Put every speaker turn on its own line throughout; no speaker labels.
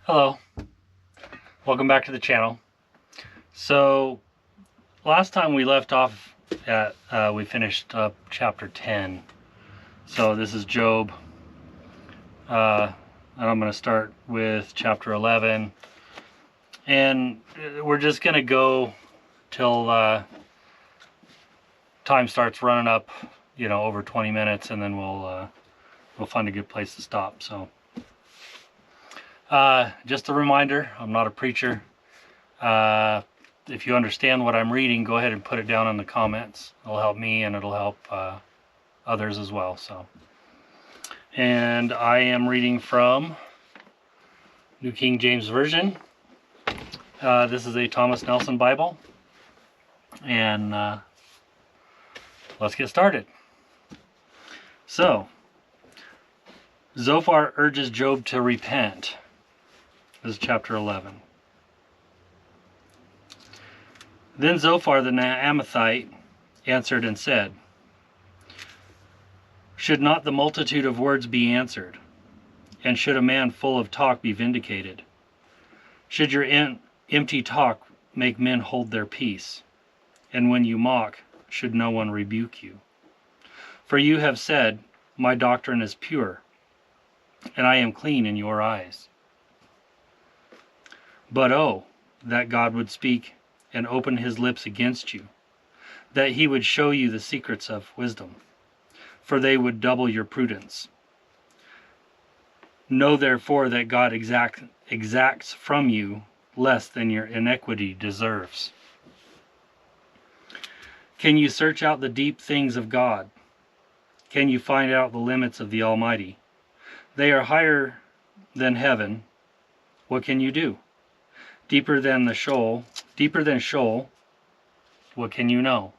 Hello, welcome back to the channel. So last time we left off at we finished up chapter 10. So this is Job, and I'm going to start with chapter 11, and we're just going to go till time starts running up, over 20 minutes, and then we'll find a good place to stop. So just a reminder, I'm not a preacher. If you understand what I'm reading, go ahead and put it down in the comments. It'll help me and it'll help others as well. And I am reading from New King James Version. This is a Thomas Nelson Bible, and let's get started. So Zophar urges Job to repent. This is chapter 11. Then Zophar the Naamathite answered and said, should not the multitude of words be answered? And should a man full of talk be vindicated? Should your empty talk make men hold their peace? And when you mock, should no one rebuke you? For you have said, my doctrine is pure, and I am clean in your eyes. But oh, that God would speak and open his lips against you, that he would show you the secrets of wisdom, for they would double your prudence. Know therefore that God exacts from you less than your iniquity deserves. Can you search out the deep things of God? Can you find out the limits of the Almighty? They are higher than heaven. What can you do? Deeper than Sheol, what can you know?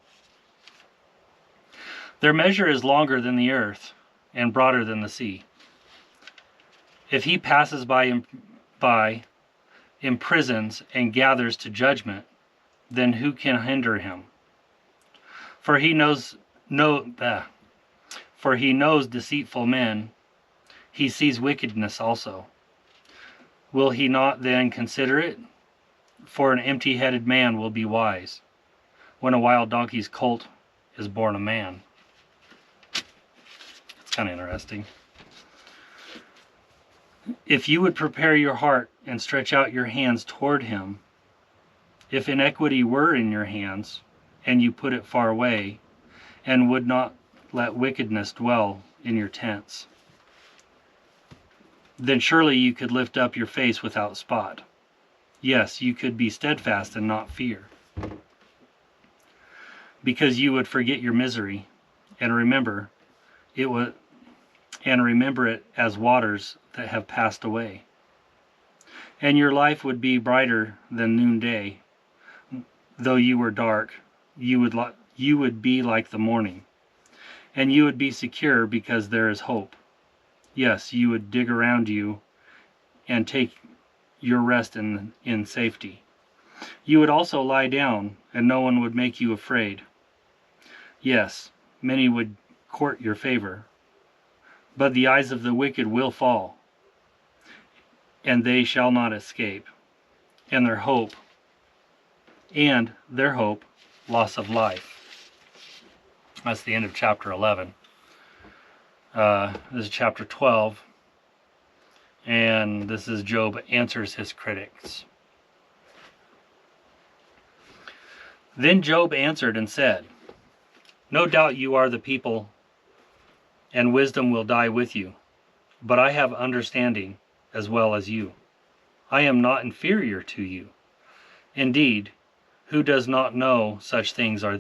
Their measure is longer than the earth, and broader than the sea. If he passes by, imprisons, and gathers to judgment, then who can hinder him? For he knows deceitful men, he sees wickedness also. Will he not then consider it? For an empty-headed man will be wise, when a wild donkey's colt is born a man. It's kind of interesting. If you would prepare your heart and stretch out your hands toward him, if iniquity were in your hands, and you put it far away, and would not let wickedness dwell in your tents, then surely you could lift up your face without spot. Yes, you could be steadfast and not fear, because you would forget your misery and remember it as waters that have passed away. And your life would be brighter than noonday. Though you were dark, you would be like the morning, and you would be secure because there is hope. Yes, you would dig around you and take your rest in safety. You would also lie down, and no one would make you afraid. Yes, many would court your favor, but the eyes of the wicked will fall, and they shall not escape, and their hope, loss of life. That's the end of chapter 11. This is chapter 12. And this is Job answers his critics. Then Job answered and said, no doubt you are the people, and wisdom will die with you. But I have understanding as well as you. I am not inferior to you. Indeed, who does not know such things are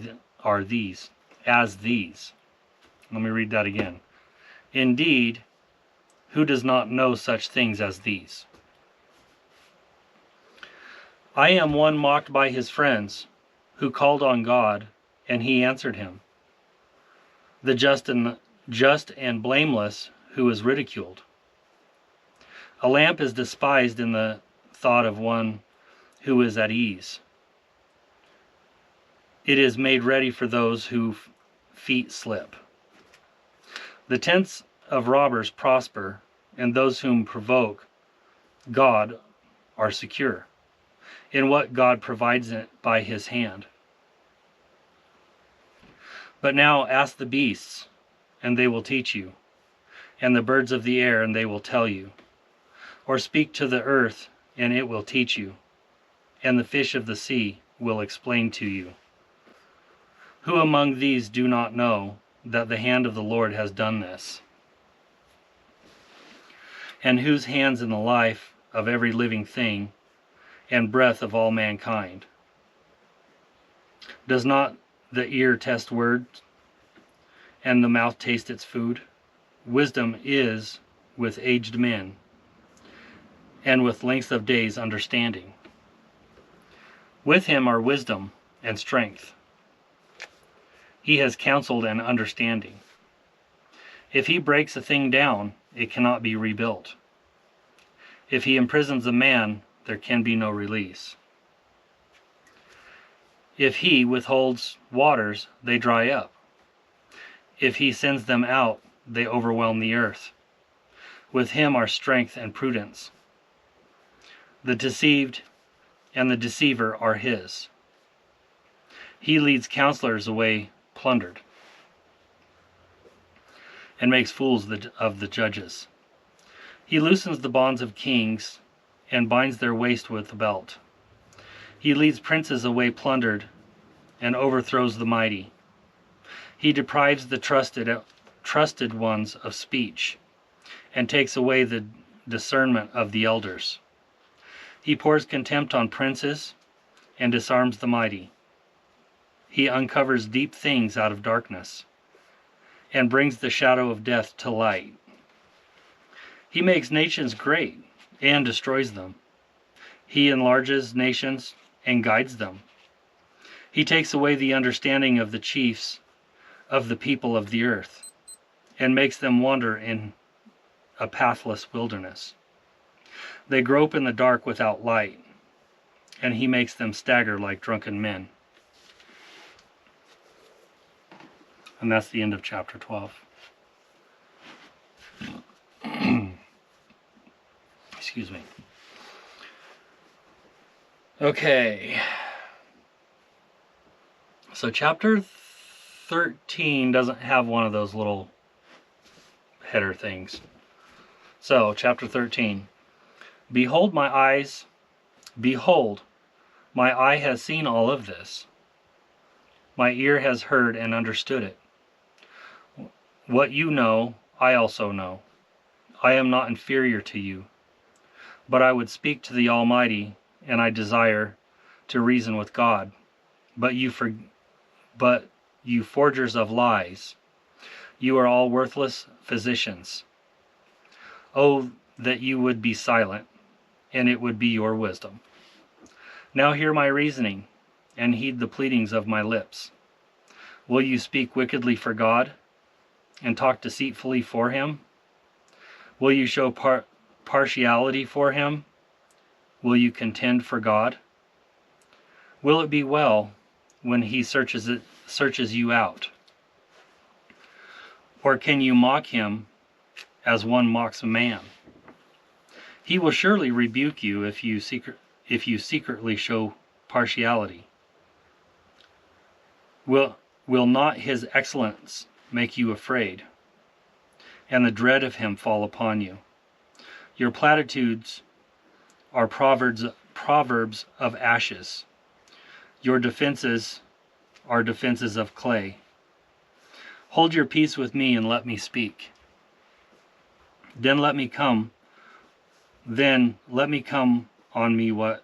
these? Let me read that again. Indeed, who does not know such things as these? I am one mocked by his friends, who called on God, and he answered him. The just and blameless, who is ridiculed. A lamp is despised in the thought of one who is at ease. It is made ready for those whose feet slip. The tents of robbers prosper, and those whom provoke God are secure, in what God provides it by his hand. But now ask the beasts, and they will teach you, and the birds of the air, and they will tell you. Or speak to the earth, and it will teach you, and the fish of the sea will explain to you. Who among these do not know that the hand of the Lord has done this? And whose hands in the life of every living thing, and breath of all mankind? Does not the ear test words, and the mouth taste its food? Wisdom is with aged men, and with length of days understanding. With him are wisdom and strength. He has counsel and understanding. If he breaks a thing down, it cannot be rebuilt. If he imprisons a man, there can be no release. If he withholds waters, they dry up. If he sends them out, they overwhelm the earth. With him are strength and prudence. The deceived and the deceiver are his. He leads counselors away plundered, and makes fools of the judges. He loosens the bonds of kings, and binds their waist with a belt. He leads princes away plundered, and overthrows the mighty. He deprives the trusted ones of speech, and takes away the discernment of the elders. He pours contempt on princes, and disarms the mighty. He uncovers deep things out of darkness, and brings the shadow of death to light. He makes nations great, and destroys them. He enlarges nations, and guides them. He takes away the understanding of the chiefs of the people of the earth, and makes them wander in a pathless wilderness. They grope in the dark without light, and he makes them stagger like drunken men. And that's the end of chapter 12. Excuse me. Okay. So chapter 13 doesn't have one of those little header things. So, chapter 13. Behold, my eye has seen all of this. My ear has heard and understood it. What you know, I also know. I am not inferior to you, but I would speak to the Almighty, and I desire to reason with God. But you forgers of lies, you are all worthless physicians. Oh, that you would be silent, and it would be your wisdom. Now hear my reasoning, and heed the pleadings of my lips. Will you speak wickedly for God, and talk deceitfully for him? Will you show partiality for him? Will you contend for God? Will it be well when he searches you out? Or can you mock him as one mocks a man? He will surely rebuke you if you secretly show partiality. Will not his excellence make you afraid, and the dread of him fall upon you? Your platitudes are proverbs of ashes. Your defenses are defenses of clay. Hold your peace with me and let me speak. Then let me come on me what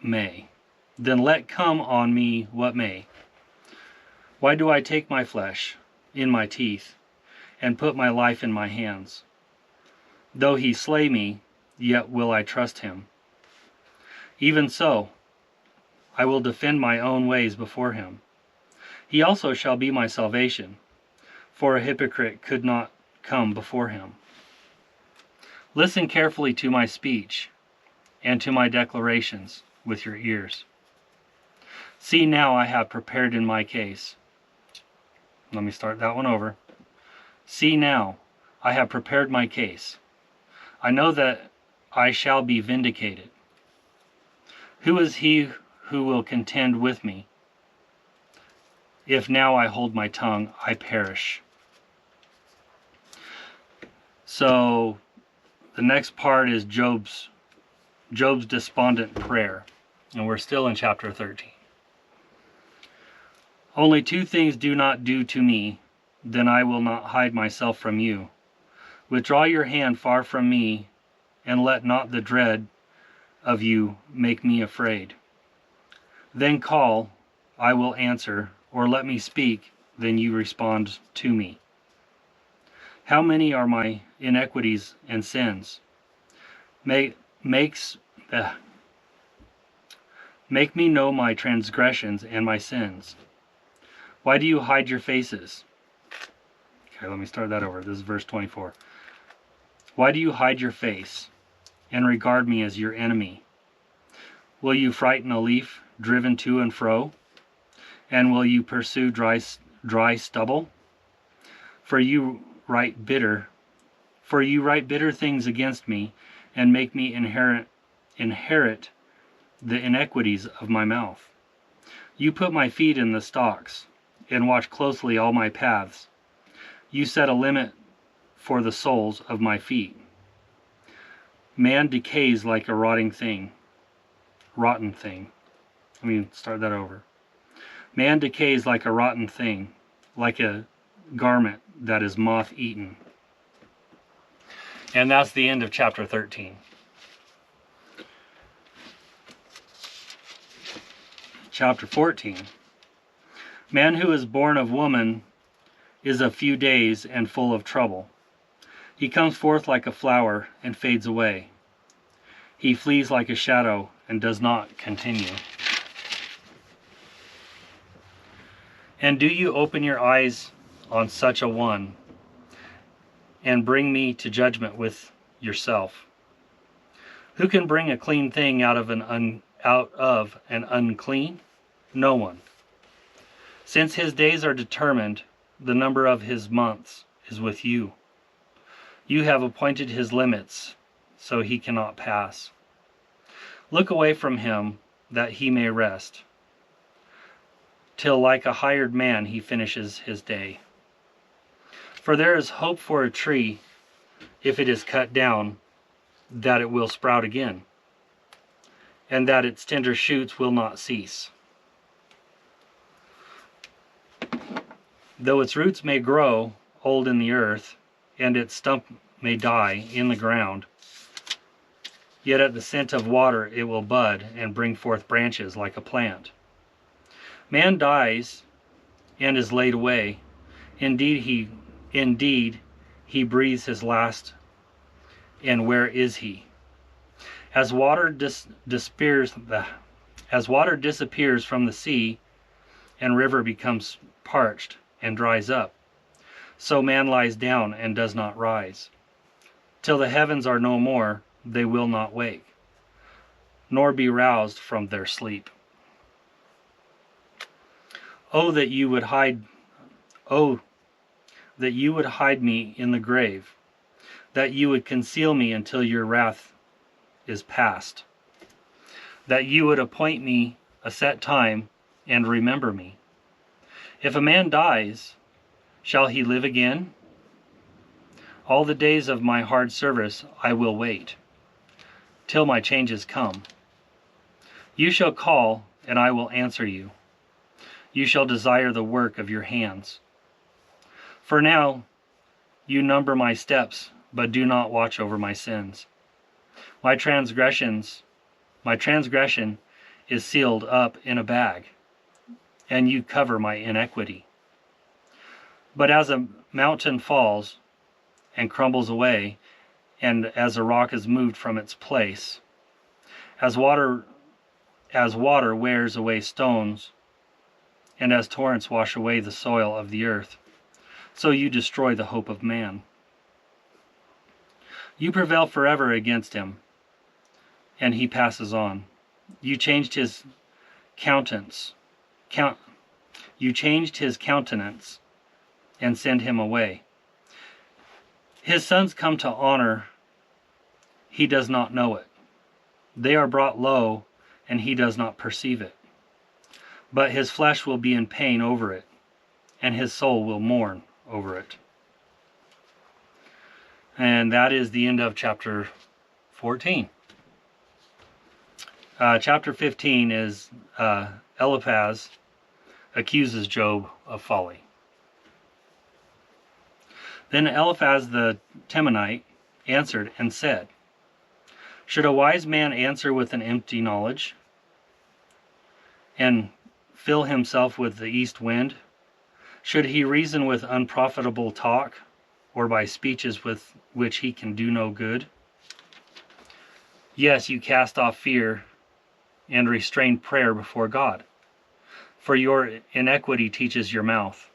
may. Then let come on me what may. Why do I take my flesh in my teeth, and put my life in my hands? Though he slay me, yet will I trust him. Even so, I will defend my own ways before him. He also shall be my salvation, for a hypocrite could not come before him. Listen carefully to my speech, and to my declarations with your ears. See now, I have prepared in my case. Let me start that one over. See now, I have prepared my case. I know that I shall be vindicated. Who is he who will contend with me? If now I hold my tongue, I perish. So the next part is Job's despondent prayer, and we're still in chapter 13. Only two things do not do to me, then I will not hide myself from you. Withdraw your hand far from me, and let not the dread of you make me afraid. Then call, I will answer, or let me speak, then you respond to me. How many are my iniquities and sins? Make me know my transgressions and my sins. Why do you hide your faces? Okay, let me start that over. This is verse 24. Why do you hide your face and regard me as your enemy? Will you frighten a leaf driven to and fro? And will you pursue dry stubble? For you write bitter things against me, and make me inherit the iniquities of my mouth. You put my feet in the stocks, and watch closely all my paths. You set a limit for the soles of my feet. Man decays like a rotten thing. Let me start that over. Man decays like a rotten thing, like a garment that is moth-eaten. And that's the end of chapter 13. Chapter 14. Man who is born of woman is of few days and full of trouble. He comes forth like a flower and fades away. He flees like a shadow and does not continue. And do you open your eyes on such a one, and bring me to judgment with yourself? Who can bring a clean thing out of an unclean? No one. Since his days are determined, the number of his months is with you. You have appointed his limits, so he cannot pass. Look away from him, that he may rest, till like a hired man he finishes his day. For there is hope for a tree, if it is cut down, that it will sprout again, and that its tender shoots will not cease. Though its roots may grow old in the earth, and its stump may die in the ground, yet at the scent of water it will bud and bring forth branches like a plant. Man dies and is laid away. Indeed he breathes his last, and where is he? As water disappears from the sea, and river becomes parched and dries up, so man lies down and does not rise. Till the heavens are no more, they will not wake, nor be roused from their sleep. Oh, that you would hide me in the grave, that you would conceal me until your wrath is past, that you would appoint me a set time and remember me. If a man dies, shall he live again? All the days of my hard service I will wait, till my changes come. You shall call, and I will answer you. You shall desire the work of your hands. For now you number my steps, but do not watch over my sins. My transgression is sealed up in a bag, and you cover my iniquity. But as a mountain falls and crumbles away, and as a rock is moved from its place, as water wears away stones, and as torrents wash away the soil of the earth, so you destroy the hope of man. You prevail forever against him, and he passes on. You changed his countenance, and send him away. His sons come to honor, he does not know it. They are brought low, and he does not perceive it. But his flesh will be in pain over it, and his soul will mourn over it. And that is the end of chapter 14. Chapter 15 is Eliphaz accuses Job of folly. Then Eliphaz the Temanite answered and said, should a wise man answer with an empty knowledge, and fill himself with the east wind? Should he reason with unprofitable talk, or by speeches with which he can do no good? Yes, you cast off fear and restrain prayer before God, for your iniquity teaches your mouth,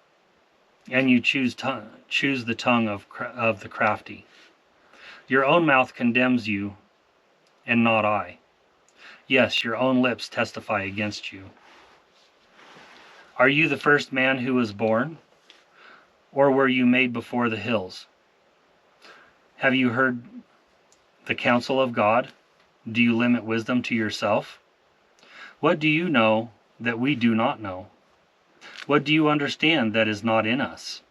and you choose the tongue of the crafty. Your own mouth condemns you, and not I. Yes, your own lips testify against you. Are you the first man who was born, or were you made before the hills? Have you heard the counsel of God? Do you limit wisdom to yourself? What do you know that we do not know? What do you understand that is not in us?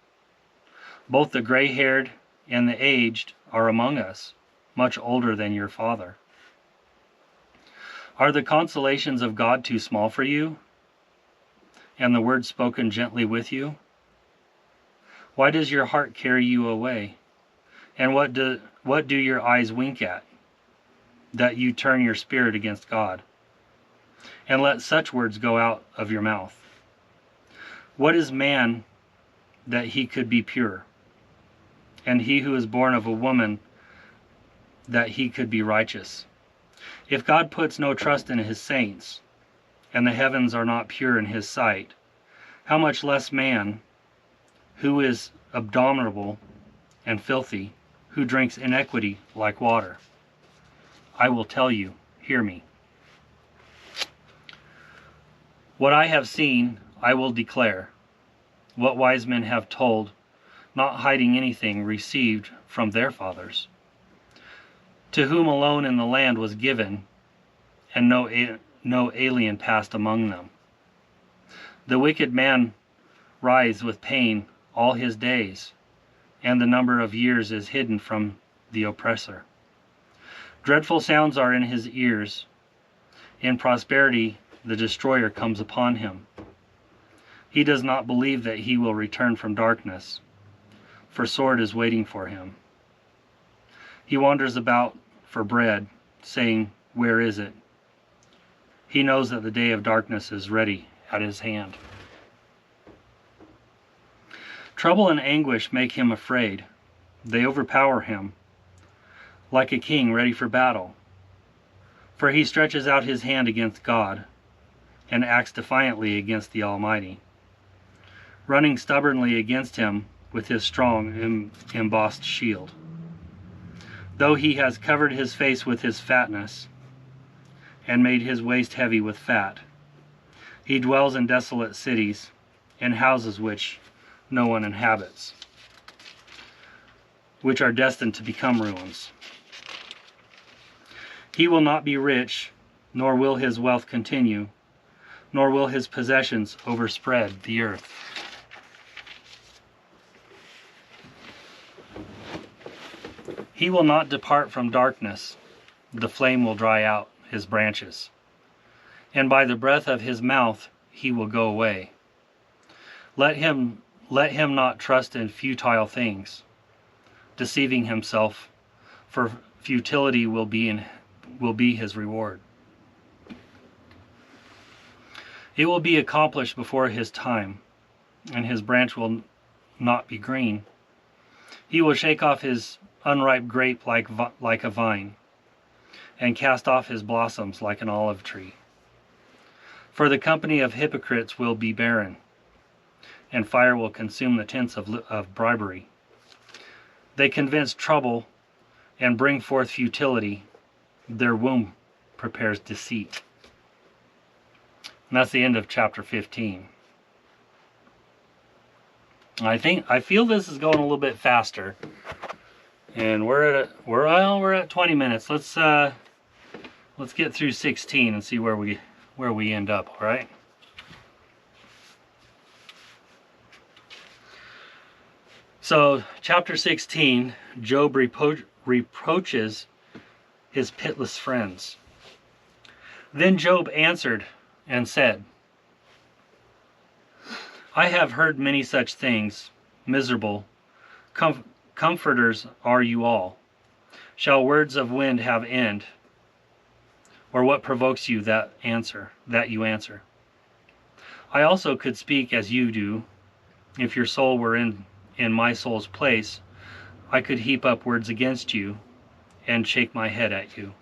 Both the gray-haired and the aged are among us, much older than your father. Are the consolations of God too small for you, and the words spoken gently with you? Why does your heart carry you away? And what do your eyes wink at, that you turn your spirit against God, and let such words go out of your mouth? What is man that he could be pure, and he who is born of a woman that he could be righteous? If God puts no trust in his saints, and the heavens are not pure in his sight, how much less man, who is abominable and filthy, who drinks iniquity like water? I will tell you, hear me. What I have seen, I will declare. What wise men have told, not hiding anything received from their fathers. To whom alone in the land was given, and no alien passed among them. The wicked man writhes with pain all his days, and the number of years is hidden from the oppressor. Dreadful sounds are in his ears. In prosperity the destroyer comes upon him. He does not believe that he will return from darkness, for sword is waiting for him. He wanders about for bread, saying, where is it? He knows that the day of darkness is ready at his hand. Trouble and anguish make him afraid. They overpower him, like a king ready for battle. For he stretches out his hand against God, and acts defiantly against the Almighty, running stubbornly against him with his strong embossed shield. Though he has covered his face with his fatness, and made his waist heavy with fat, he dwells in desolate cities, in houses which no one inhabits, which are destined to become ruins. He will not be rich, nor will his wealth continue, nor will his possessions overspread the earth. He will not depart from darkness, the flame will dry out his branches, and by the breath of his mouth he will go away. Let him not trust in futile things, deceiving himself, for futility will be his reward. It will be accomplished before his time, and his branch will not be green. He will shake off his unripe grape like a vine, and cast off his blossoms like an olive tree. For the company of hypocrites will be barren, and fire will consume the tents of bribery. They convince trouble and bring forth futility. Their womb prepares deceit. And that's the end of chapter 15. I feel this is going a little bit faster, and we're at 20 minutes. Let's let's get through 16 and see where we end up, all right? So, chapter 16, Job reproaches his pitiless friends. Then Job answered and said, I have heard many such things, miserable. Comforters are you all. Shall words of wind have end? Or what provokes you that you answer? I also could speak as you do. If your soul were in my soul's place, I could heap up words against you and shake my head at you.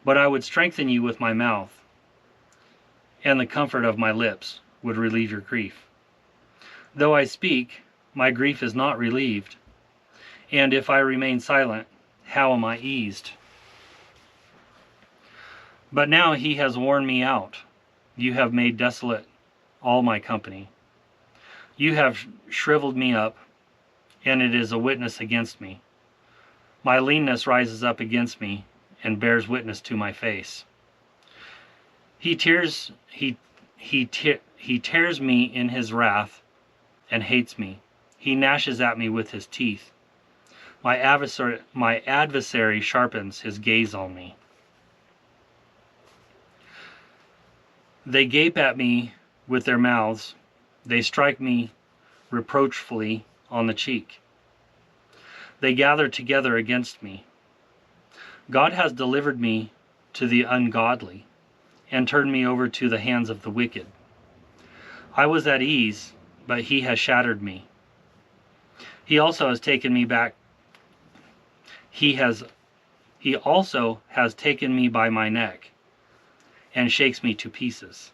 But I would strengthen you with my mouth, and the comfort of my lips would relieve your grief. Though I speak, my grief is not relieved, and if I remain silent, how am I eased? But now he has worn me out. You have made desolate all my company. You have shriveled me up, and it is a witness against me. My leanness rises up against me and bears witness to my face. He tears me in his wrath and hates me. He gnashes at me with his teeth. My adversary sharpens his gaze on me. They gape at me with their mouths. They strike me reproachfully on the cheek. They gather together against me. God has delivered me to the ungodly and turned me over to the hands of the wicked. I was at ease, but he has shattered me. He also has taken me back. He also has taken me by my neck and shakes me to pieces.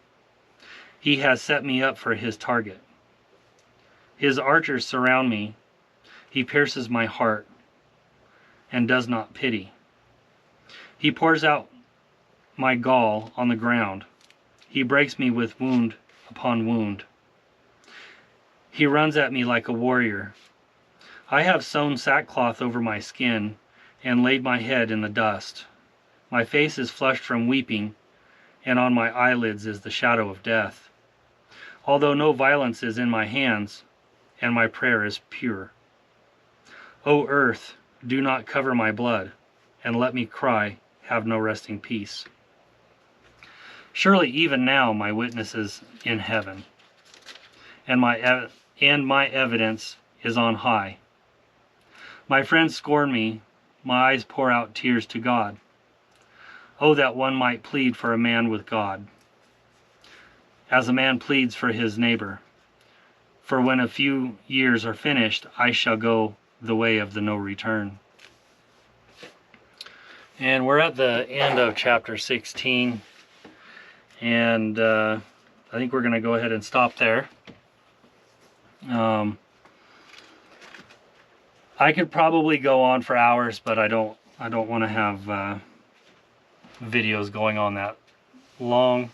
He has set me up for his target. His archers surround me. He pierces my heart and does not pity. He pours out my gall on the ground. He breaks me with wound upon wound. He runs at me like a warrior. I have sewn sackcloth over my skin and laid my head in the dust. My face is flushed from weeping, and on my eyelids is the shadow of death. Although no violence is in my hands, and my prayer is pure. O earth, do not cover my blood, and let me cry, have no resting peace. Surely even now my witness is in heaven, and my evidence is on high. My friends scorn me, my eyes pour out tears to God. Oh, that one might plead for a man with God, as a man pleads for his neighbor. For when a few years are finished, I shall go the way of the no return. And we're at the end of chapter 16, and I think we're going to go ahead and stop there. I could probably go on for hours, but I don't want to have videos going on that long.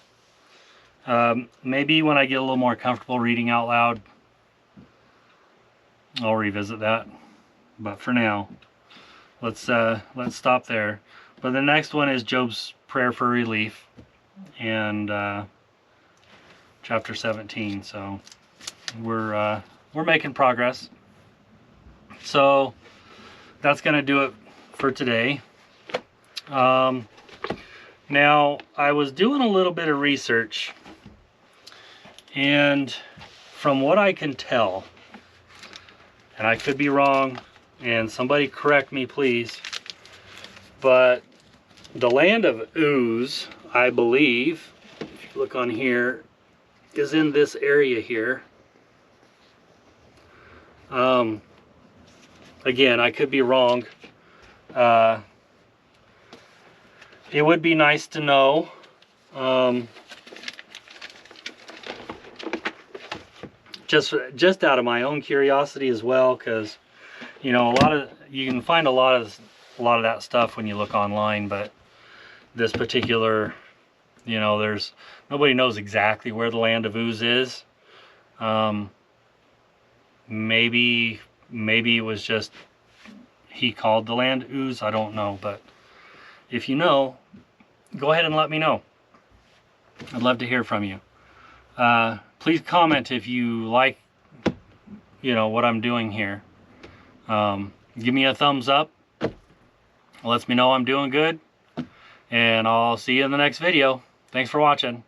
Maybe when I get a little more comfortable reading out loud, I'll revisit that. But for now, let's stop there. But the next one is Job's prayer for relief, and chapter 17. So we're making progress. So that's going to do it for today. Now, I was doing a little bit of research, and from what I can tell, and I could be wrong, and somebody correct me please, but the land of Uz, I believe, if you look on here, is in this area here. Again, I could be wrong. It would be nice to know. Just out of my own curiosity as well, because you know, you can find a lot of that stuff when you look online, but this particular, you know, nobody knows exactly where the land of Uz is. Maybe it was just he called the land Uz, I don't know, but if you know, go ahead and let me know. I'd love to hear from you. Please comment if you like, what I'm doing here. Give me a thumbs up. It lets me know I'm doing good. And I'll see you in the next video. Thanks for watching.